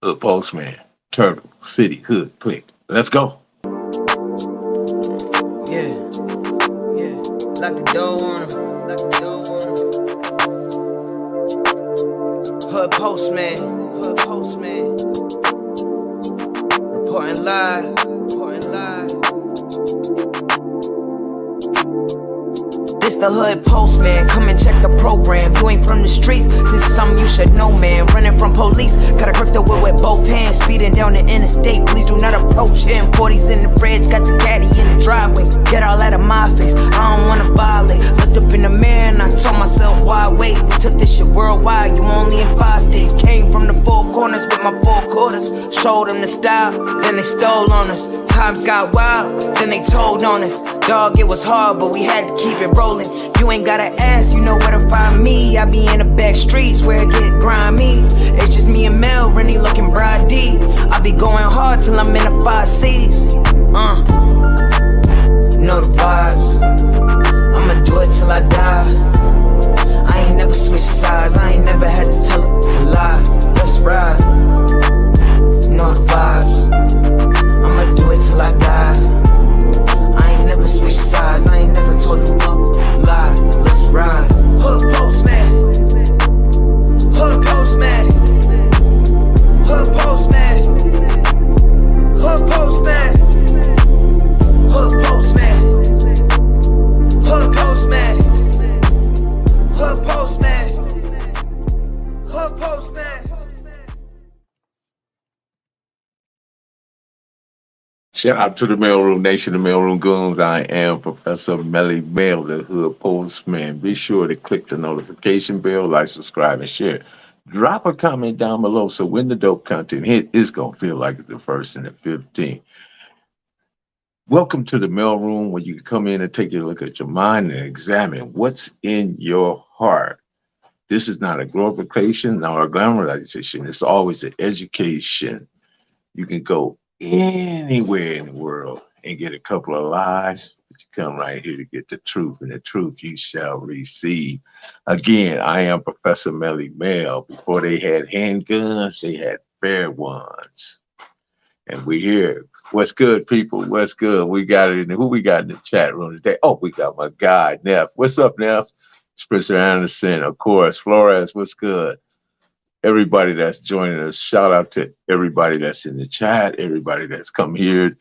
Hood Postman, Turtle City Hood Click. Let's go. Yeah, yeah. Lock the door on him. Lock the door on him. Hood Postman. Hood Postman. Reporting live. Reporting live. This the Hood Postman, come and check the program. You ain't from the streets, this is something you should know, man. Running from police, gotta grip the whip with both hands. Speeding down the interstate, please do not approach him. 40s in the fridge, got the caddy in the driveway. Get all out of my face, I don't wanna violate. Looked up in the mirror and I told myself, why wait? We took this shit worldwide, you only in 5 states. Came from the four corners with my 4 quarters. Showed them the style, then they stole on us. Times got wild, then they told on us. Dog, it was hard, but we had to keep it rolling. You ain't gotta ask, you know where to find me. I be in the back streets where it get grimy. It's just me and Mel, Rennie looking bride D. I be going hard till I'm in the 5 C's. Know the vibes. I'ma do it till I die. I ain't never switched sides. I ain't never had to tell a lie. Let's ride. Know the vibes. I'ma do it till I die. I ain't never switched sides. I ain't never told a lie. Let's ride. Hood Postman. Hood Postman. Hood Postman. Hood Postman. Hood Postman. Hood Postman. Hood Postman. Hood Postman. Shout out to the Mailroom Nation, the Mailroom Goons. I am Professor Melly Mail, the Hood Postman. Be sure to click the notification bell, like, subscribe, and share. Drop a comment down below so when the dope content hit, it's going to feel like it's the first and the 15th. Welcome to the Mailroom, where you can come in and take a look at your mind and examine what's in your heart. This is not a glorification nor a glamorization. It's always an education. You can go anywhere in the world and get a couple of lies, but you come right here to get the truth, and the truth you shall receive. Again, I am Professor Melly Mel. Before they had handguns, they had fair ones. And we here. What's good, people? What's good? We got it in who we got in the chat room today? Oh, we got my guy, Neff. What's up, Neff? Spencer Anderson, of course. Flores, what's good? Everybody that's joining us, shout out to everybody that's in the chat, everybody that's come here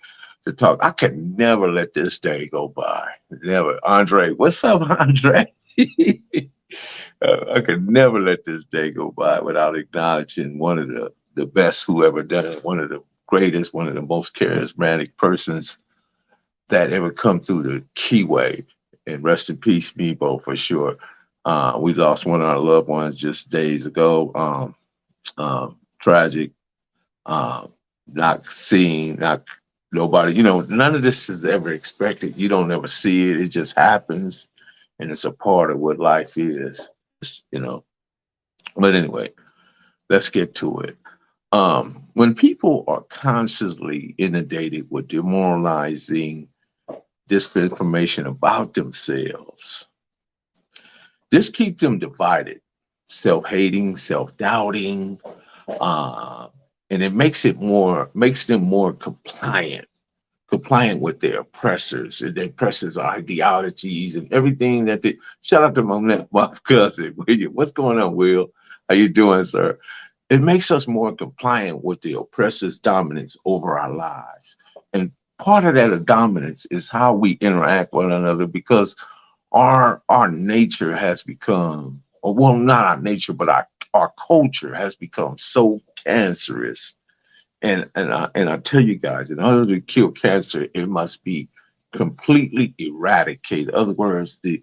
to talk. I could never let this day go by. Never. Andre, what's up, Andre? I could never let this day go by without acknowledging one of the best who ever done it, one of the greatest, one of the most charismatic persons that ever come through the Keyway. And rest in peace, Bebo, for sure. We lost one of our loved ones just days ago. Tragic. Not seen, not nobody. You know, none of this is ever expected. You don't ever see it. It just happens, and it's a part of what life is. You know. But anyway, let's get to it. When people are constantly inundated with demoralizing disinformation about themselves, this keeps them divided, self-hating, self-doubting, and it makes them more compliant with their oppressors and their oppressors' ideologies and everything that they. Shout out to my cousin William. What's going on, Will? How you doing, sir? It makes us more compliant with the oppressor's dominance over our lives, and part of that dominance is how we interact with one another, because our nature has become, or well, not our nature, but our culture has become so cancerous. And I tell you guys, in order to kill cancer, it must be completely eradicated. In other words, the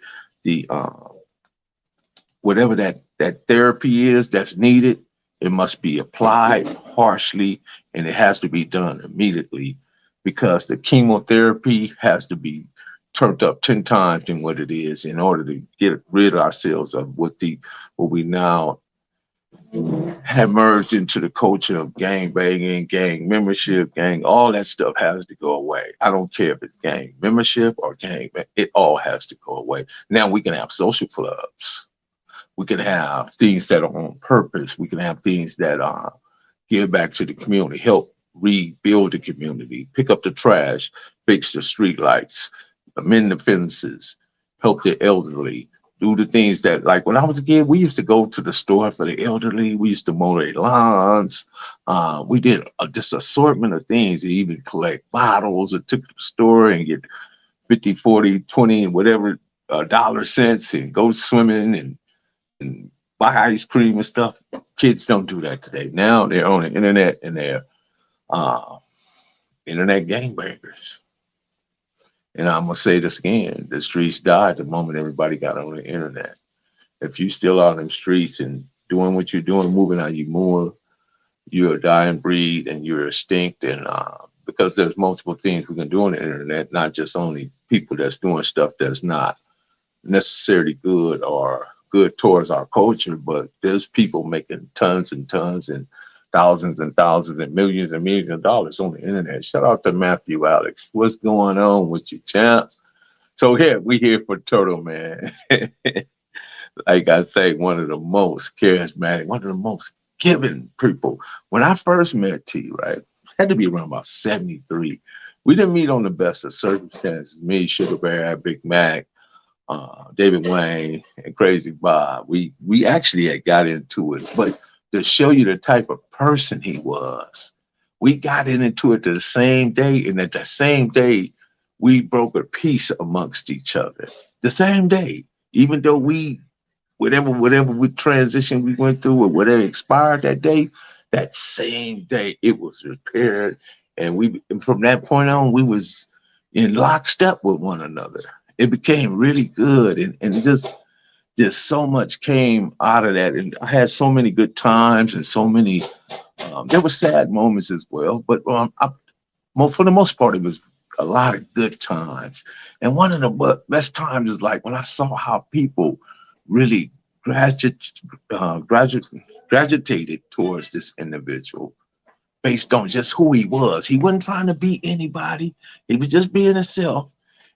whatever that therapy is that's needed, it must be applied harshly, and it has to be done immediately, because the chemotherapy has to be turned up 10 times than what it is in order to get rid of ourselves of what we now have merged into the culture of gang banging, gang membership, gang, all that stuff has to go away. I don't care if it's gang membership or gang, it all has to go away. Now we can have social clubs. We can have things that are on purpose. We can have things that give back to the community, help rebuild the community, pick up the trash, fix the street lights, amend the fences, help the elderly, do the things that, like when I was a kid, we used to go to the store for the elderly. We used to mow their lawns. We did just assortment of things. They even collect bottles or took to the store and get 50, 40, 20, whatever dollar cents and go swimming and buy ice cream and stuff. Kids don't do that today. Now they're on the internet and they're uh, internet gangbangers. And I'm gonna say this again: the streets died the moment everybody got on the internet. If you still out in the streets and doing what you're doing, moving how you move, you're a dying breed and you're extinct. And because there's multiple things we can do on the internet, not just only people that's doing stuff that's not necessarily good or good towards our culture, but there's people making tons and tons and thousands and millions of dollars on the internet. Shout out to Matthew Alex. What's going on with you, champs? So here, we here for Turtle Man. Like I say, one of the most charismatic, one of the most giving people. When I first met T, right, had to be around about 73. We didn't meet on the best of circumstances. Me, Sugar Bear, Big Mac, David Wayne, and Crazy Bob. We actually had got into it, but to show you the type of person he was, we got into it the same day, and at the same day, we broke a peace amongst each other. The same day, even though we whatever we transition we went through or whatever expired that day, that same day it was repaired, and from that point on we was in lockstep with one another. It became really good, and just so much came out of that, and I had so many good times and so many. There were sad moments as well, but for the most part, it was a lot of good times. And one of the best times is like when I saw how people really gravitated towards this individual based on just who he was. He wasn't trying to be anybody. He was just being himself.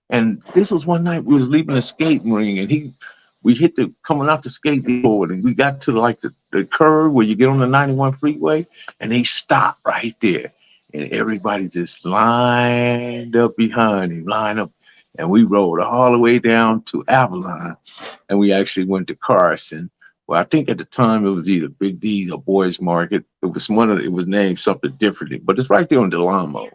And this was one night we was leaving a skating ring, and we hit the coming out the skateboard, and we got to like the curve where you get on the 91 freeway, and they stopped right there. And everybody just lined up behind him, lined up. And we rode all the way down to Avalon, and we actually went to Carson. Well, I think at the time it was either Big D's or Boys Market. It was named something differently, but it's right there on Delamo.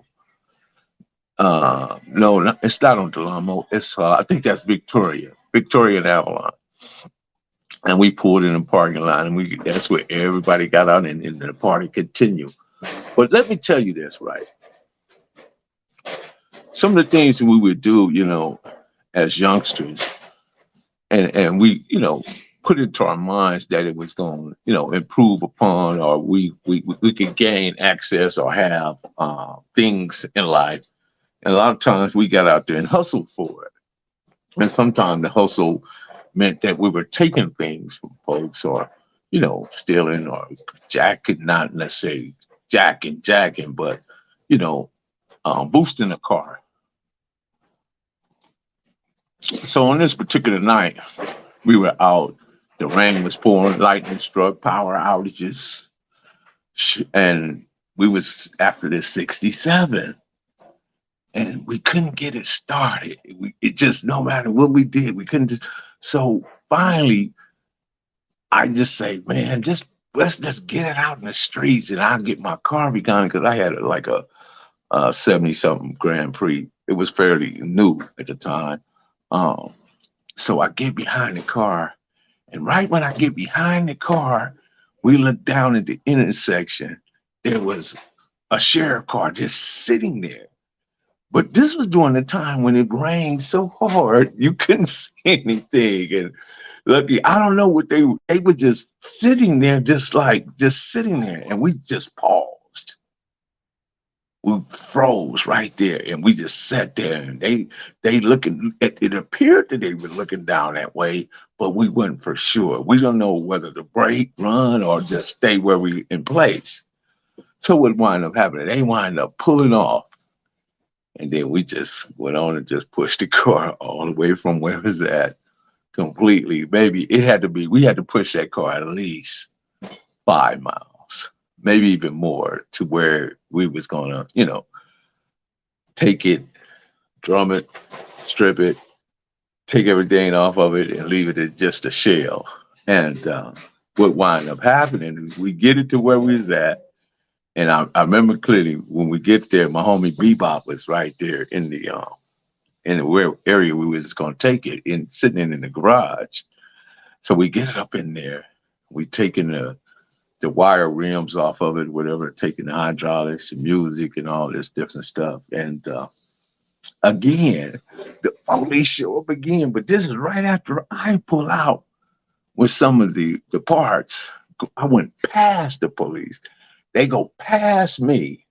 No, it's not on Delamo. It's I think that's Victoria and Avalon. And we pulled in the parking lot, and that's where everybody got out, and the party continued. But let me tell you this, right? Some of the things that we would do, as youngsters, and we, put into our minds that it was going, improve upon, or we could gain access or have things in life. And a lot of times we got out there and hustled for it. And sometimes the hustle meant that we were taking things from folks, or, stealing or jacking, not necessarily jacking, but, boosting the car. So on this particular night, we were out. The rain was pouring, lightning struck, power outages, and we was after this 67, and we couldn't get it started. It just, no matter what we did, we couldn't just. So finally, I just say, man, let's just get it out in the streets, and I'll get my car behind, because I had like a 70-something Grand Prix. It was fairly new at the time. So I get behind the car, and right when I get behind the car, we look down at the intersection. There was a sheriff car just sitting there. But this was during the time when it rained so hard, you couldn't see anything. And lucky, I don't know what they were just sitting there, just sitting there. And we just paused. We froze right there, and we just sat there, and they looking. It appeared that they were looking down that way, but we wasn't for sure. We don't know whether to break, run, or just stay where we in place. So what wound up happening? They wind up pulling off, and then we just went on and just pushed the car all the way from where it was at, completely. Baby, we had to push that car at least 5 miles. maybe even more, to where we was gonna, take it, drum it, strip it, take everything off of it, and leave it as just a shell. And what wind up happening is we get it to where we was at. And I remember clearly when we get there, my homie Bebop was right there in the where area we was going to take it, in sitting in the garage. So we get it up in there. We taking the wire rims off of it, whatever, taking the hydraulics, the music, and all this different stuff. And again, the police show up again, but this is right after I pull out with some of the parts. I went past the police. They go past me,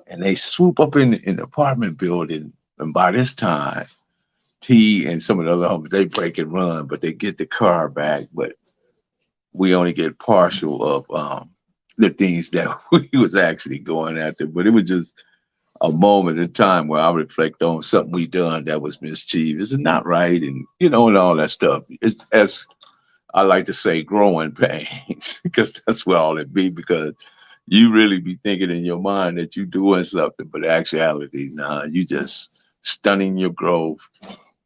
and they swoop up in the apartment building. And by this time, T and some of the other homies, they break and run, but they get the car back. But we only get partial of the things that we was actually going after. But it was just a moment in time where I reflect on something we done that was mischievous and not right, and and all that stuff. It's, as I like to say, growing pains, because that's what all it be. Because you really be thinking in your mind that you doing something, but actuality, nah, you just stunning your growth,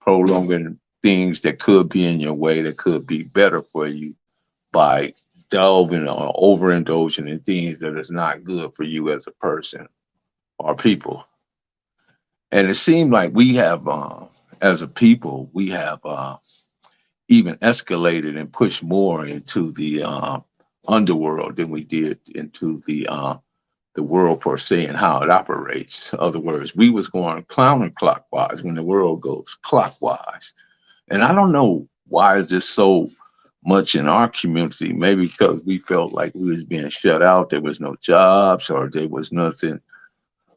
prolonging things that could be in your way, that could be better for you, by delving or overindulging in things that is not good for you as a person or people. And it seemed like we have, as a people, we have even escalated and pushed more into the underworld than we did into the world per se and how it operates. In other words, we was going counterclockwise when the world goes clockwise. And I don't know why is this so much in our community. Maybe because we felt like we was being shut out. There was no jobs or there was nothing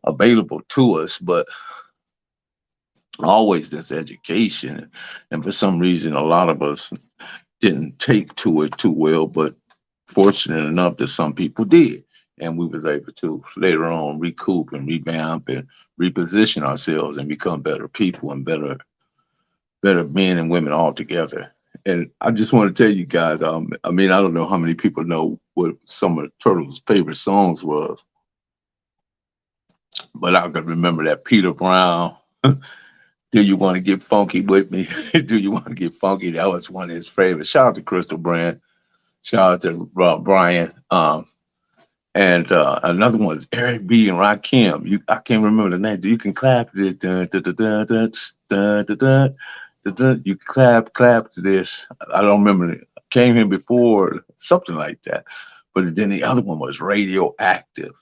available to us, but always this education. And for some reason, a lot of us didn't take to it too well, but fortunate enough that some people did. And we was able to later on recoup and revamp and reposition ourselves and become better people and better men and women all together. And I just want to tell you guys, I mean, I don't know how many people know what some of the Turtles' favorite songs was, but I can remember that Peter Brown, Do You Want to Get Funky With Me? Do You Want to Get Funky? That was one of his favorites. Shout out to Crystal Brand. Shout out to Brian. And another one is Eric B. and Rakim. I can't remember the name. You can clap this. You clap to this. I don't remember it. Came here before, something like that. But then the other one was Radioactive.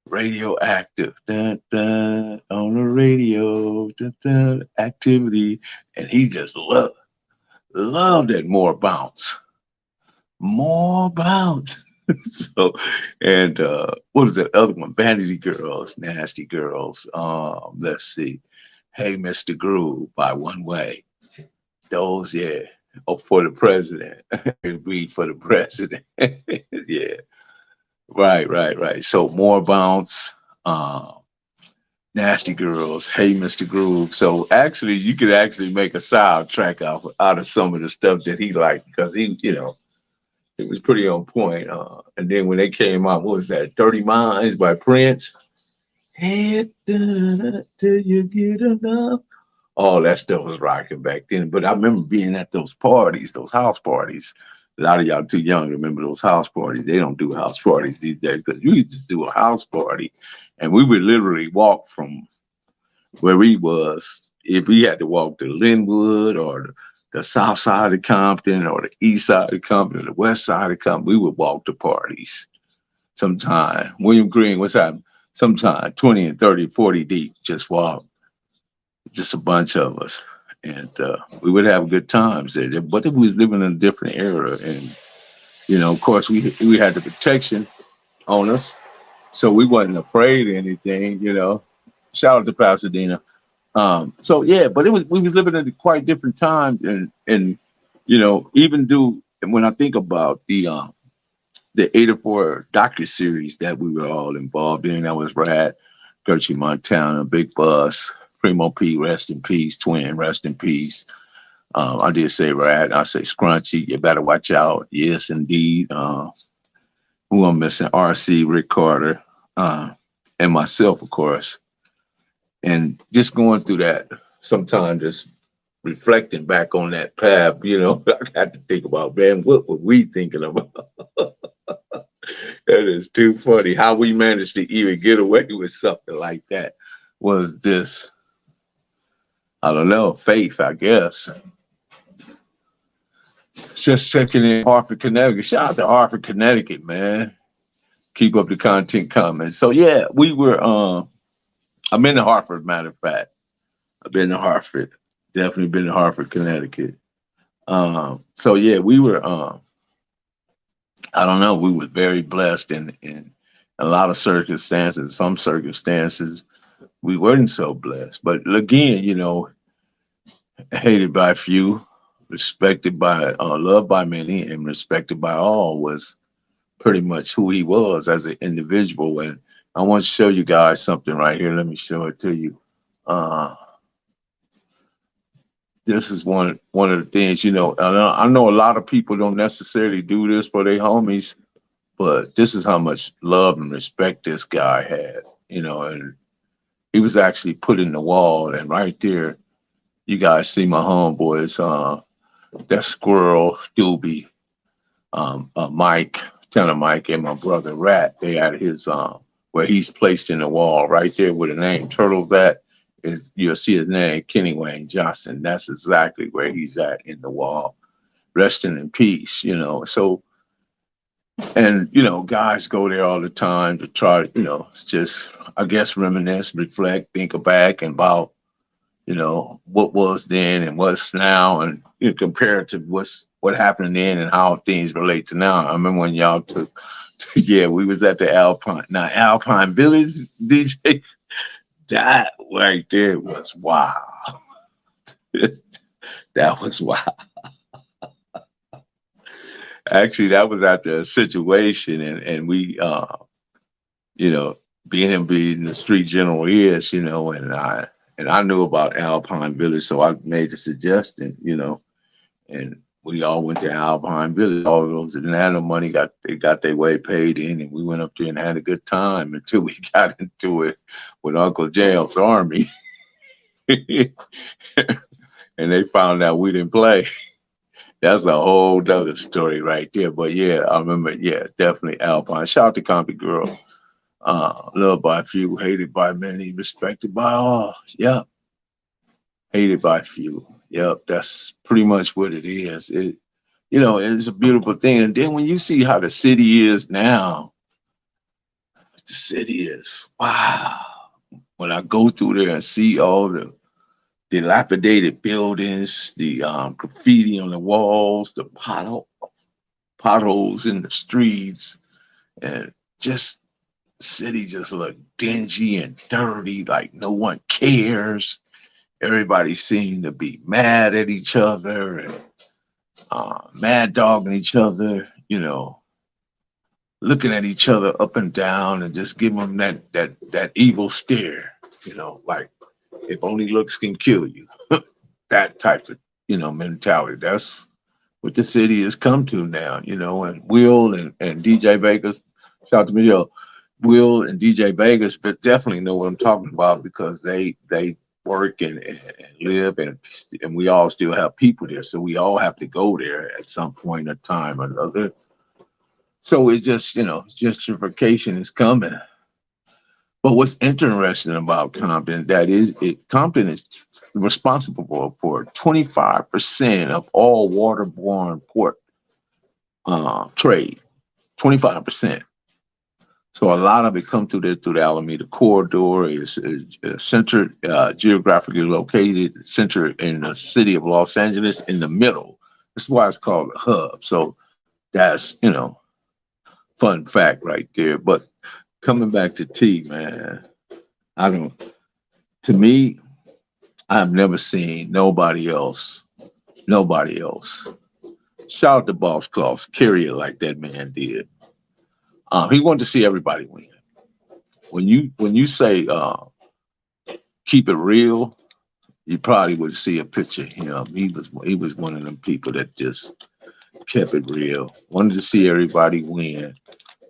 Radioactive. Dun, dun, on the radio. Dun, dun, activity. And he just loved that more bounce. More bounce. So, and what was that other one? Vanity Girls, Nasty Girls. Let's see. Hey, Mr. Groove by One Way. Those, yeah. Oh, for the president. Read for the president. Yeah. Right. So more bounce. Nasty Girls. Hey, Mr. Groove. So actually, you could actually make a soundtrack out of some of the stuff that he liked, because it was pretty on point. And then when they came out, what was that? Dirty Minds by Prince. Hey, till you get enough. All that stuff was rocking back then. But I remember being at those parties, those house parties. A lot of y'all too young to remember those house parties. They don't do house parties these days, because you used to do a house party, and we would literally walk from where we was. If we had to walk to Linwood or the south side of Compton or the east side of Compton or the west side of Compton, we would walk to parties. Sometime, William Green, what's happening? Sometime 20 and 30, 40 deep, just walk, just a bunch of us. And we would have good times there. But we was living in a different era. And, of course, we had the protection on us. So we wasn't afraid of anything, Shout out to Pasadena. So yeah, but we was living in a quite different time, and even when I think about the 84 docu-series that we were all involved in, that was Rad, Gertrude Montana, Big Bus, Primo P, rest in peace, Twin, rest in peace. I did say Rad, I say Scrunchy, you better watch out. Yes, indeed. who I'm missing, RC, Rick Carter, and myself, of course. And just going through that, sometimes just reflecting back on that path, I got to think about, man, what were we thinking about? That is too funny. How we managed to even get away with something like that was just, I don't know, faith, I guess. Just checking in Hartford, Connecticut. Shout out to Hartford, Connecticut, man. Keep up the content comments. So yeah, we were I'm in Hartford, matter of fact. I've been to Hartford. Definitely been to Hartford, Connecticut. So yeah, we were I don't know, we were very blessed in a lot of circumstances. Some circumstances we weren't so blessed. But again, hated by few, respected by loved by many, and respected by all was pretty much who he was as an individual. And I want to show you guys something right here. Let me show it to you. This is one of the things, I know a lot of people don't necessarily do this for their homies, but this is how much love and respect this guy had, and he was actually put in the wall. And right there, you guys see my homeboys, that Squirrel, Doobie, Mike, Tenor Mike, and my brother Rat. They had his where he's placed in the wall right there with the name Turtles at is, you'll see his name, Kenny Wayne Johnson. That's exactly where he's at in the wall, resting in peace. So, and guys go there all the time to try to just, I guess, reminisce, reflect, think back and about what was then and what's now, and compare it to what happened then and how things relate to now. I remember when y'all took, yeah, we was at the Alpine Village, DJ. That right there was wild. That was wild. Actually, that was after a situation, and we, being him being the street general is, and I knew about Alpine Village, so I made the suggestion, and we all went to Alpine Village. All of those that didn't have no money got their way paid in, and we went up there and had a good time until we got into it with Uncle Jam's army, and they found out we didn't play. That's a whole other story right there. But yeah, I remember. Yeah, definitely Alpine. Shout out to Compton Girl. Loved by few, hated by many, respected by all. Yep. Hated by few. Yep. That's pretty much what it is. It's a beautiful thing. And then when you see how the city is now, the city is, wow. When I go through there and see all the dilapidated buildings, the graffiti on the walls, the potholes in the streets, and just city just look dingy and dirty, like no one cares. Everybody seemed to be mad at each other and mad dogging each other, looking at each other up and down and just giving them that evil stare, like if only looks can kill you. That type of mentality. That's what the city has come to now, and Will and DJ Vegas, shout out to me, Will and DJ Vegas, but definitely know what I'm talking about because they work and live and we all still have people there. So we all have to go there at some point in time or another. So it's just, gentrification is coming. But what's interesting about Compton, Compton is responsible for 25% of all waterborne port trade, 25%. So a lot of it comes through the Alameda corridor. Is centered, geographically located, centered in the city of Los Angeles, in the middle. That's why it's called a hub. So that's fun fact right there. But coming back to T, man, to me, I've never seen nobody else. Shout out to Boss Claus, carry it like that man did. He wanted to see everybody win. When you say keep it real, you probably would see a picture of him. He was one of them people that just kept it real. Wanted to see everybody win.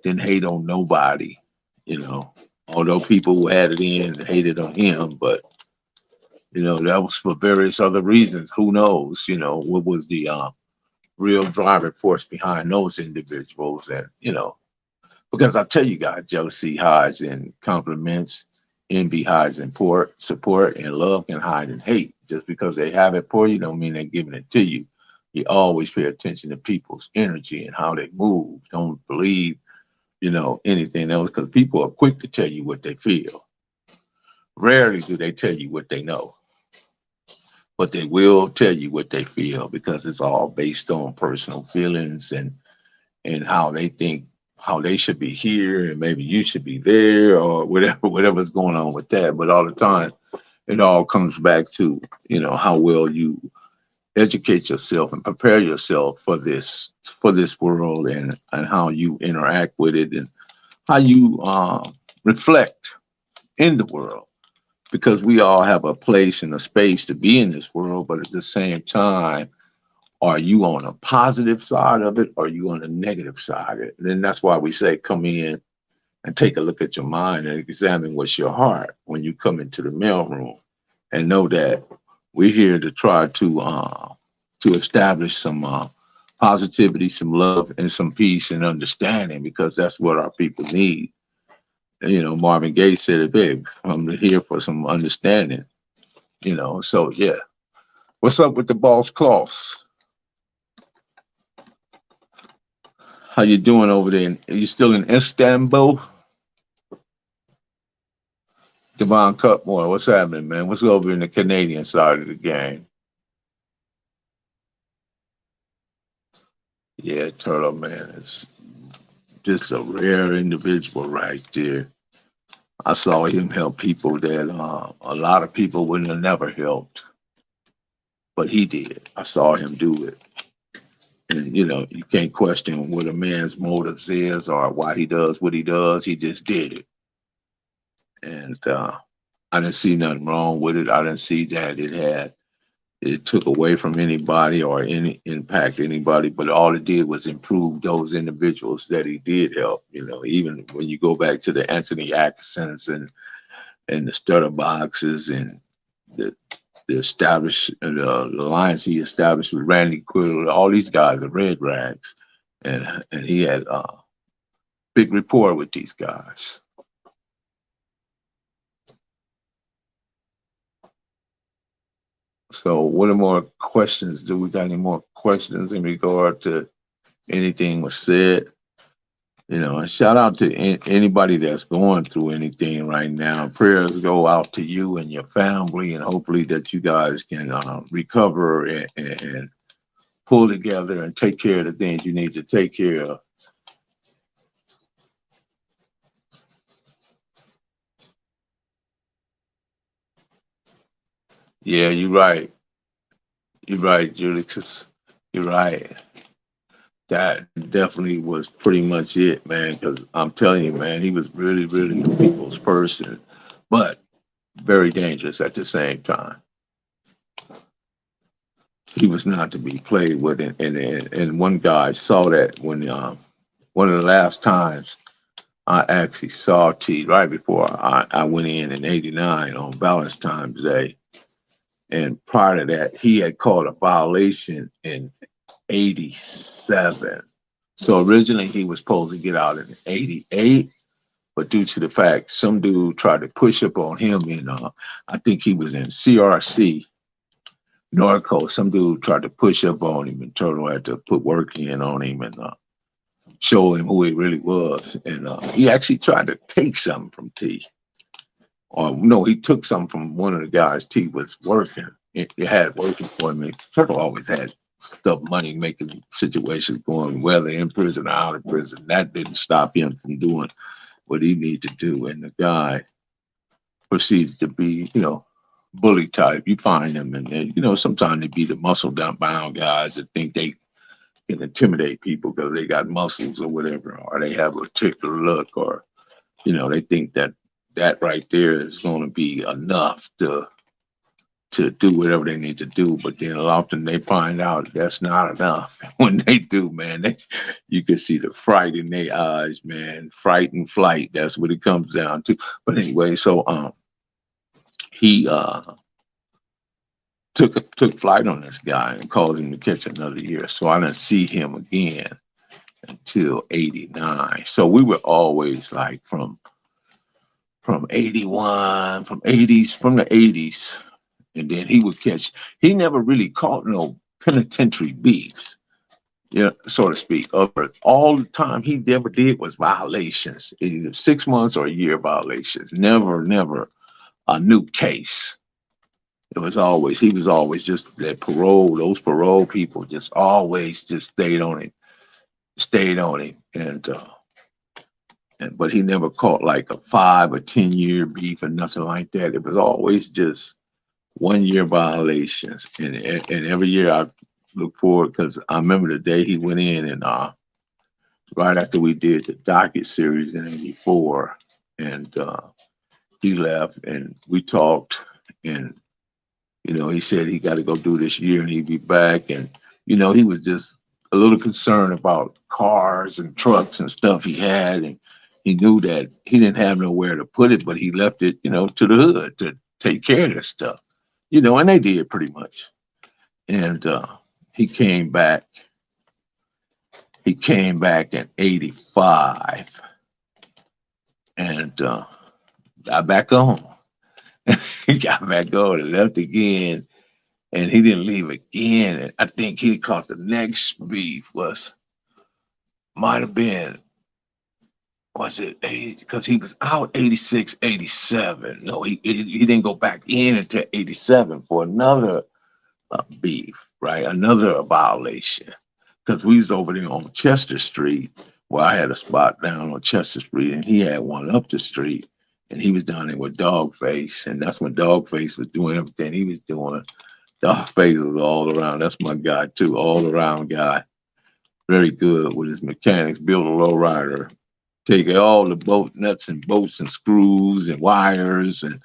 didn't hate on nobody, you know. Although people who had it in hated on him, but that was for various other reasons. Who knows? What was the real driving force behind those individuals? And because I tell you guys, jealousy hides in compliments, envy hides in support, and love can hide in hate. Just because they have it for you don't mean they're giving it to you. You always pay attention to people's energy and how they move. Don't believe, anything else, because people are quick to tell you what they feel. Rarely do they tell you what they know, but they will tell you what they feel because it's all based on personal feelings and how they think how they should be here and maybe you should be there or whatever's going on with that. But all the time it all comes back to how well you educate yourself and prepare yourself for this world and how you interact with it and how you reflect in the world, because we all have a place and a space to be in this world, but at the same time, are you on a positive side of it or are you on the negative side of it? And then that's why we say come in and take a look at your mind and examine what's your heart when you come into the mailroom, and know that we're here to try to establish some positivity, some love, and some peace and understanding, because that's what our people need. Marvin Gaye said it big. I'm here for some understanding. So yeah. What's up with the boss cloths? How you doing over there? Are you still in Istanbul? Devon Cutmore, what's happening, man? What's over in the Canadian side of the game? Yeah, Turtle, man, it's just a rare individual right there. I saw him help people that a lot of people wouldn't have never helped, but he did. I saw him do it. And you can't question what a man's motives is or why he does what he does. He just did it. And I didn't see nothing wrong with it. I didn't see that it took away from anybody or any impact anybody, but all it did was improve those individuals that he did help. Even when you go back to the Anthony Atkinsons and the Stutter Boxes and the the alliance he established with Randy Quill, all these guys are red rags, and he had big rapport with these guys. So what are more questions? Do we got any more questions in regard to anything was said? And shout out to anybody that's going through anything right now. Prayers go out to you and your family, and hopefully that you guys can recover and pull together and take care of the things you need to take care of. Yeah, you're right. You're right, Julie, 'cause you're right. That definitely was pretty much it, man. Because I'm telling you, man, he was really, really a people's person, but very dangerous at the same time. He was not to be played with, and one guy saw that when one of the last times I actually saw T right before I went in '89 on Valentine's Day, and prior to that, he had called a violation in '87. So originally he was supposed to get out in '88, but due to the fact some dude tried to push up on him in, I think he was in CRC, Norco. Some dude tried to push up on him, and Turtle had to put work in on him and show him who he really was. And he actually tried to take something from T. Or no, he took something from one of the guys T was working. It had working for him. Turtle always had stuff, money making situations going, whether in prison or out of prison. That didn't stop him from doing what he needed to do. And the guy proceeded to be, bully type. You find them, and sometimes they be the muscle down bound guys that think they can intimidate people because they got muscles or whatever, or they have a particular look, or they think that right there is going to be enough to to do whatever they need to do. But then often they find out that's not enough. When they do, man, you can see the fright in their eyes, man. Fright and flight. That's what it comes down to. But anyway, so he took flight on this guy and caused him to catch another year. So I didn't see him again until '89. So we were always like from '81, from the '80s, and then he would catch. He never really caught no penitentiary beefs, so to speak. All the time he ever did was violations, either 6 months or a year violations. Never a new case. It was always, he was always just that parole. Those parole people just always just stayed on him, and but he never caught like a 5 or 10 year beef or nothing like that. It was always just 1 year violations, and every year I look forward because I remember the day he went in, and right after we did the docket series in '84, and he left, and we talked, and he said he got to go do this year and he'd be back, and he was just a little concerned about cars and trucks and stuff he had, and he knew that he didn't have nowhere to put it, but he left it, to the hood to take care of this stuff, and they did pretty much. And he came back. He came back in '85 and got back on. He got back on and left again, and he didn't leave again. And I think he caught the next beef might have been, was it because he was out '86, '87. No, he didn't go back in until '87 for another beef, right? Another violation. Because we was over there on Chester Street, where I had a spot down on Chester Street, and he had one up the street, and he was down there with Dogface, and that's when Dogface was doing everything he was doing. Dogface was all around. That's my guy too, all around guy. Very good with his mechanics. Build a lowrider, take all the bolt nuts and bolts and screws and wires and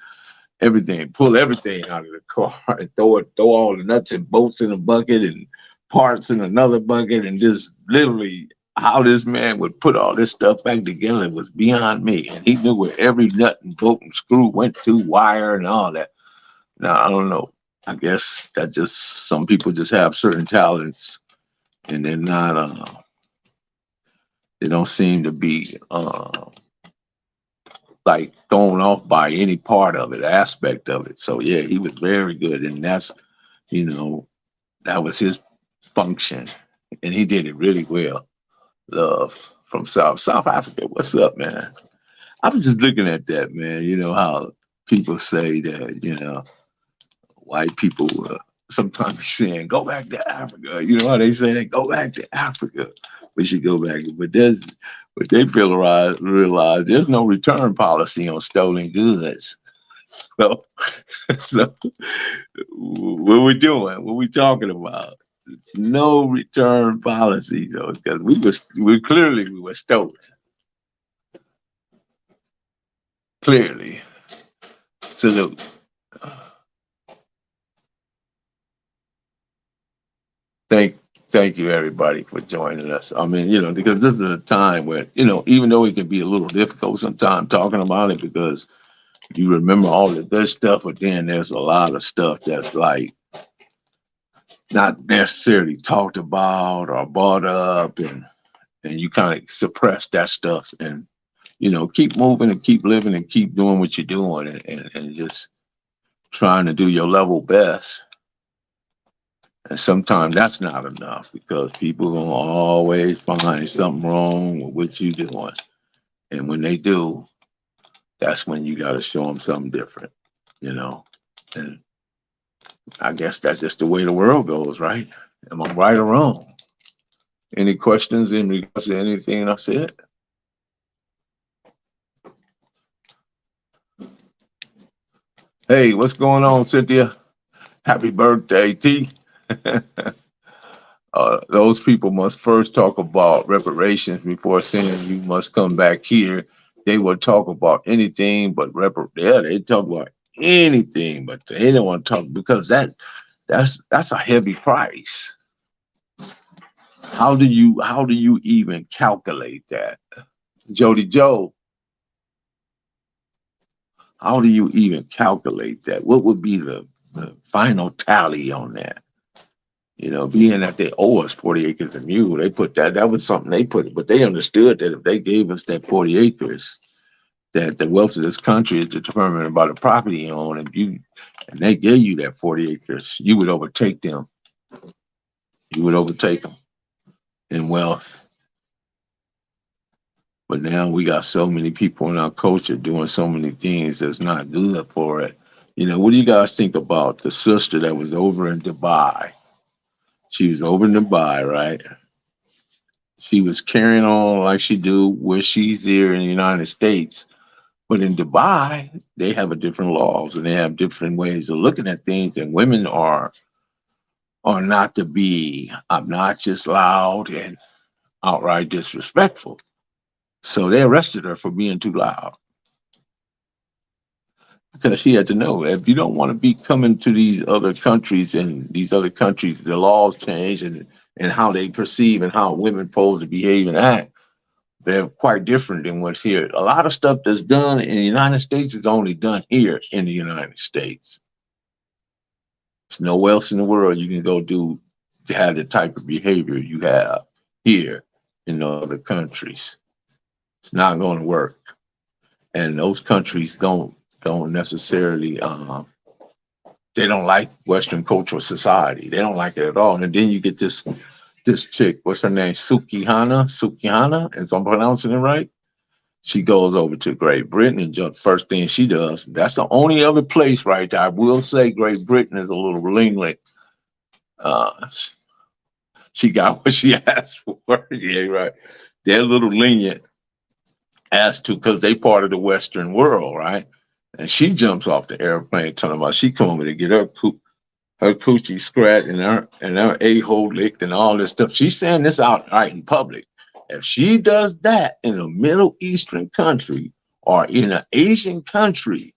everything, pull everything out of the car and throw all the nuts and bolts in a bucket and parts in another bucket, and just literally how this man would put all this stuff back together was beyond me. And he knew where every nut and bolt and screw went to, wire and all that. Now, I don't know. I guess that just, some people just have certain talents, and they're not, they don't seem to be like thrown off by any part of it, aspect of it. So yeah, he was very good, and that's, that was his function, and he did it really well. Love from South Africa. What's up, man? I was just looking at that, man. How people say that, white people sometimes be saying, go back to Africa. You know how they say that? Go back to Africa. We should go back. But they realize there's no return policy on stolen goods. So what we doing? What we talking about? No return policy, though, because we were stolen. Clearly. Salute. Thank you, everybody, for joining us. I mean, because this is a time where, even though it can be a little difficult sometimes talking about it, because you remember all the good stuff, but then there's a lot of stuff that's like not necessarily talked about or brought up, and you kind of suppress that stuff, and keep moving and keep living and keep doing what you're doing, and just trying to do your level best. And sometimes that's not enough, because people gonna always find something wrong with what you're doing, and when they do, that's when you got to show them something different, and I guess that's just the way the world goes, right? Am I right or wrong? Any questions in regards to anything I said? Hey, what's going on, Cynthia? Happy birthday, T. Those people must first talk about reparations before saying you must come back here. They will talk about anything but they talk about anything, but they don't want to talk because that's a heavy price. How do you even calculate that? Jody Joe, how do you even calculate that? What would be the final tally on that? Being that they owe us 40 acres of mule, they put that was something they put, but they understood that if they gave us that 40 acres, that the wealth of this country is determined by the property you own, and they gave you that 40 acres, you would overtake them. You would overtake them in wealth. But now we got so many people in our culture doing so many things that's not good for it. What do you guys think about the sister that was over in Dubai? She was over in Dubai, right? She was carrying on like she do where she's here in the United States. But in Dubai, they have a different laws and they have different ways of looking at things. And women are not to be obnoxious, loud, and outright disrespectful. So they arrested her for being too loud because she had to know if you don't want to be coming to these other countries and these other countries, the laws change and how they perceive and how women supposed to behave and act. They're quite different than what's here. A lot of stuff that's done in the United States is only done here in the United States. There's nowhere else in the world you can go do to have the type of behavior you have here in other countries. It's not going to work. And those countries don't necessarily they don't like Western cultural society. They don't like it at all. And then you get this chick, what's her name? Sukihana, as I'm pronouncing it right. She goes over to Great Britain and just first thing she does, that's the only other place right there. I will say Great Britain is a little lenient. She got what she asked for. Yeah, right. They're a little lenient as to because they part of the Western world, right? And she jumps off the airplane telling about she come over to get her coochie scratched and her a-hole licked and all this stuff. She's saying this out right in public. If she does that in a Middle Eastern country or in an Asian country,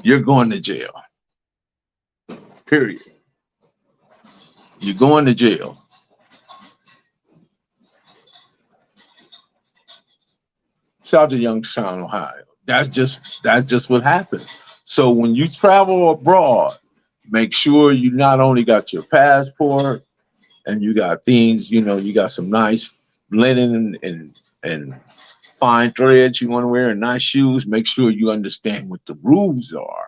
you're going to jail. Period. You're going to jail. Shout out to Youngstown, Ohio. That's just what happened. So when you travel abroad, make sure you not only got your passport and you got things, you got some nice linen and fine threads you want to wear and nice shoes. Make sure you understand what the rules are,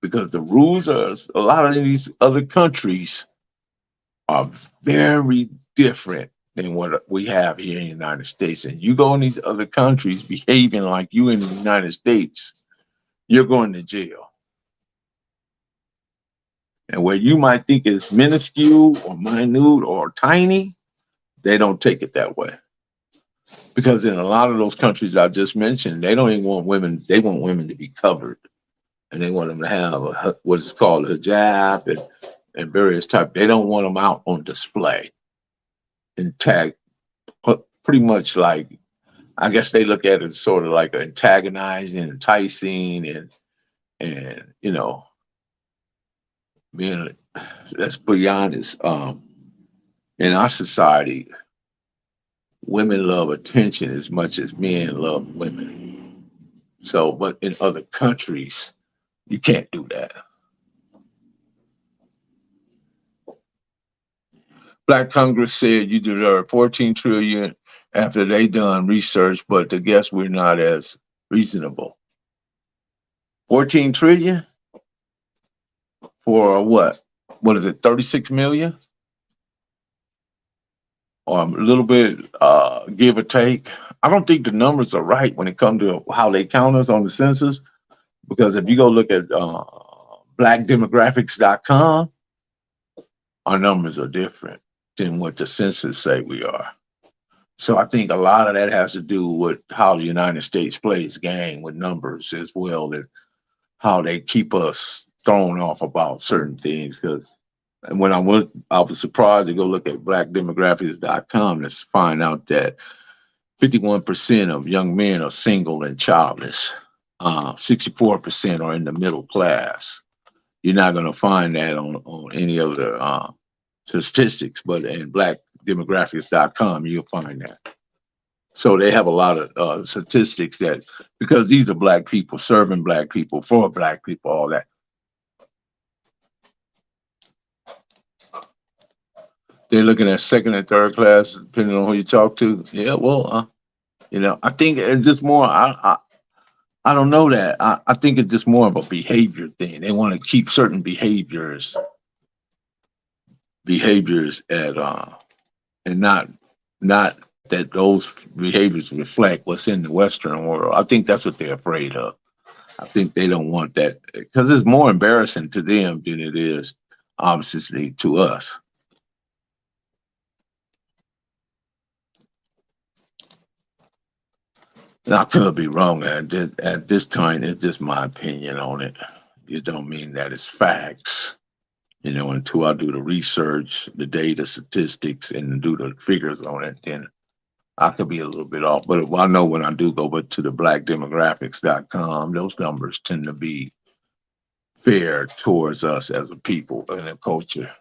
because the rules are a lot of these other countries are very different than what we have here in the United States. And you go in these other countries behaving like you in the United States, you're going to jail. And where you might think it's minuscule or minute or tiny, they don't take it that way. Because in a lot of those countries I just mentioned, they don't even want women, they want women to be covered. And they want them to have what's called a hijab and various types. They don't want them out on display and tag, pretty much like, I guess they look at it sort of like antagonizing, enticing, and being, let's be honest, in our society, women love attention as much as men love women. So, but in other countries, you can't do that. Black Congress said you deserve 14 trillion after they done research, but I guess we're not as reasonable. 14 trillion for what? What is it? 36 million? Or a little bit, give or take. I don't think the numbers are right when it comes to how they count us on the census, because if you go look at blackdemographics.com, our numbers are different than what the census say we are. So I think a lot of that has to do with how the United States plays game with numbers, as well as how they keep us thrown off about certain things. Because when I was surprised to go look at blackdemographics.com to find out that 51% of young men are single and childless. 64% are in the middle class. You're not going to find that on any of the statistics, but in blackdemographics.com, you'll find that. So they have a lot of statistics that, because these are black people serving black people for black people, all that. They're looking at second and third class, depending on who you talk to. Yeah, well, I think it's just more. I don't know that. I think it's just more of a behavior thing. They want to keep certain behaviors at and not that those behaviors reflect what's in the Western world. I think that's what they're afraid of. I think they don't want that because it's more embarrassing to them than it is, obviously, to us. Now, I could be wrong at this time. It's just my opinion on it. It don't mean that it's facts. Until I do the research, the data, statistics, and do the figures on it, then I could be a little bit off. But I know when I do go to the blackdemographics.com, those numbers tend to be fair towards us as a people and a culture.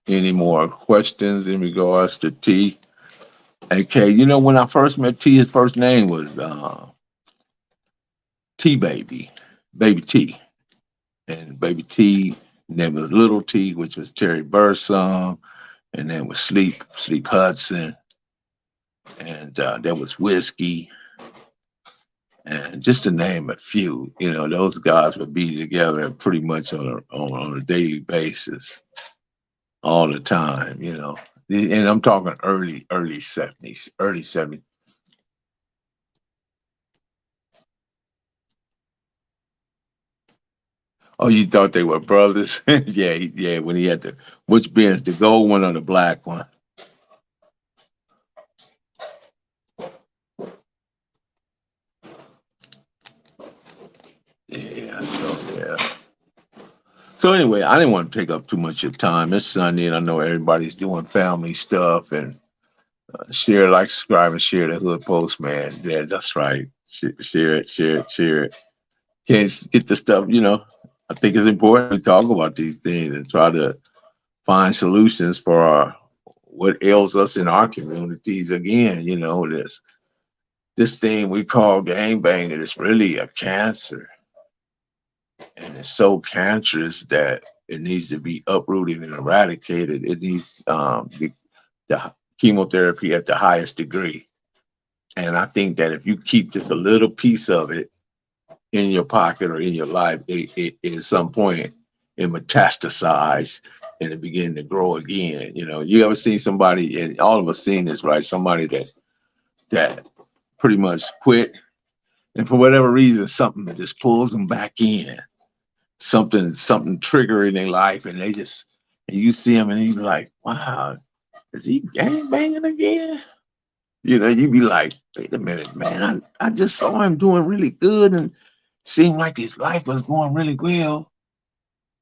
Any more questions in regards to T? Okay, when I first met T, his first name was T Baby, Baby T. And Baby T, and then was Little T, which was Terry Bird's song, and then was Sleep Hudson, and there was Whiskey, and just to name a few, those guys would be together pretty much on a daily basis, all the time, and I'm talking early 70s. Oh, you thought they were brothers? Yeah. When he had which Benz, the gold one or the black one? Yeah. So anyway, I didn't want to take up too much of your time. It's Sunday, and I know everybody's doing family stuff and share, like, subscribe, and share the Hood Postman. Yeah, that's right. Share it. Can't get the stuff. I think it's important to talk about these things and try to find solutions for what ails us in our communities. Again, this thing we call gangbanging is really a cancer. And it's so cancerous that it needs to be uprooted and eradicated. It needs the chemotherapy at the highest degree. And I think that if you keep just a little piece of it in your pocket or in your life, it at some point it metastasize and it begin to grow again. You ever seen somebody, and all of us seen this, right? Somebody that pretty much quit, and for whatever reason, something that just pulls them back in. Something trigger in their life, and and you see them, and you be like, wow, is he gang banging again? You be like, wait a minute, man, I just saw him doing really good and seemed like his life was going really well,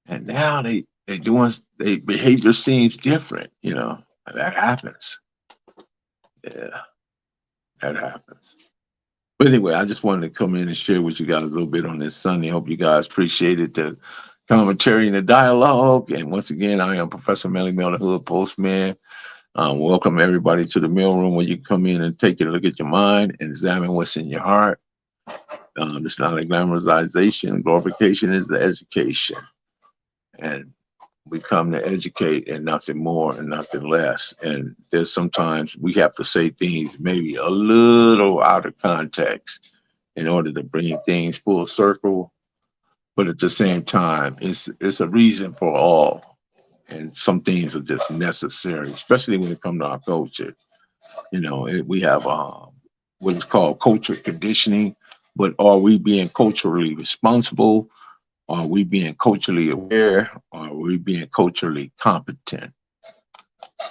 and now they behavior seems different. That happens. Yeah, that happens. But anyway, I just wanted to come in and share with you guys a little bit on this Sunday. Hope you guys appreciated the commentary and the dialogue. And once again, I am Professor Melly Mel, the Hood Postman. Welcome everybody to the mailroom where you come in and take a look at your mind and examine what's in your heart. It's not a glamorization. Glorification is the education. And we come to educate and nothing more and nothing less. And there's sometimes we have to say things maybe a little out of context in order to bring things full circle. But at the same time, it's a reason for all. And some things are just necessary, especially when it comes to our culture. We have what is called culture conditioning, but are we being culturally responsible? Are we being culturally aware? Are we being culturally competent?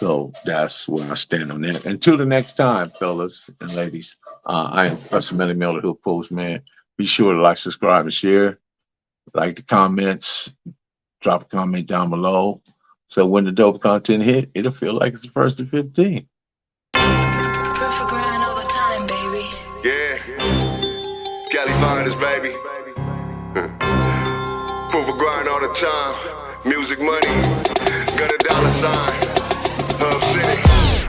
So that's where I stand on that. Until the next time, fellas and ladies, I am Professor Melly Mel, the Hood Postman. Be sure to like, subscribe, and share. Like the comments, drop a comment down below. So when the dope content hit, it'll feel like it's the first of 15. Perfect grind all the time, baby. Yeah. Cali Finest, baby. Proof of grind all the time. Music money. Got a dollar sign. Hub City.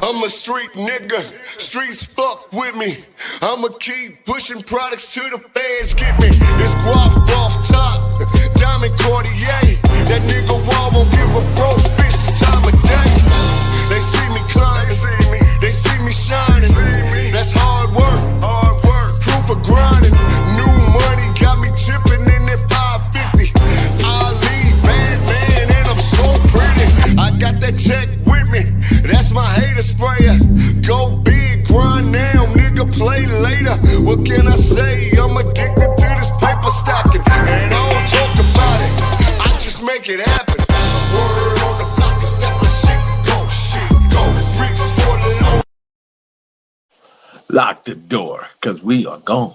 I'm a street nigga. Streets fuck with me. I'ma keep pushing products till the fans get me. It's guap off top. Diamond Cartier. That nigga wall won't give a broke bitch the time of day. They see me climbing. They see me shining. That's hard work. Proof of grinding. New money got me tipping in that 550. Ali, bad man, and I'm so pretty. I got that tech with me. That's my hater sprayer. Go big, grind now, nigga, play later. What can I say? I'm addicted to this paper stacking. And I don't talk about it. I just make it happen. Word on the block is that my shit go. Reach for the low. Lock the door, because we are gone.